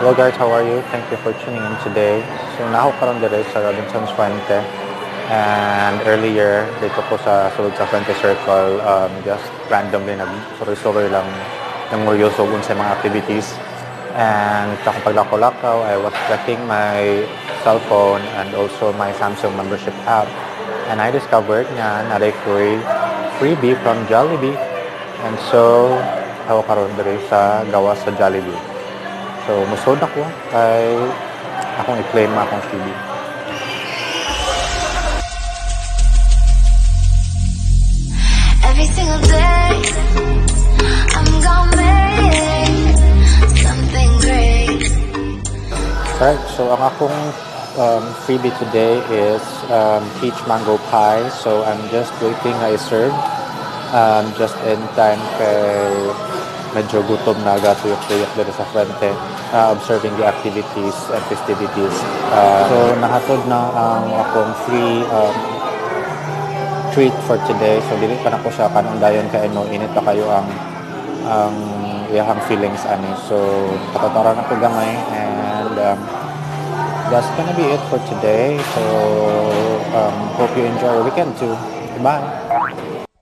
Hello guys, how are you? Thank you for tuning in today. So naho karon dire sa Robinson's Fuente. And earlier, dito ko sa sulod sa Fuente Circle, just randomly nag-suroy-suroy lang ng muryoso sa mga activities. And sa akong paglakaw-lakaw, I was checking my cell phone and also my Samsung membership app. And I discovered nga na freebie from Jollibee. And so, ako karon dire sa gawas sa Jollibee. So, musod ako kay akong i-claim akong freebie. Every single day, I'm gonna make something great. Alright, so ang akong freebie today is peach mango pie. So, I'm just waiting na i-serve just in time kay medyo gutom na gatuyok-tuyok dito sa Fuente, observing the activities and festivities. So, nahatod na ang akong free treat for today. So, dili pa na ko siya kanong dayon kay no init pa kayo ang iyahang feelings ani. So, patataran na ko gamay and that's gonna be it for today. So, hope you enjoy your weekend too. Goodbye!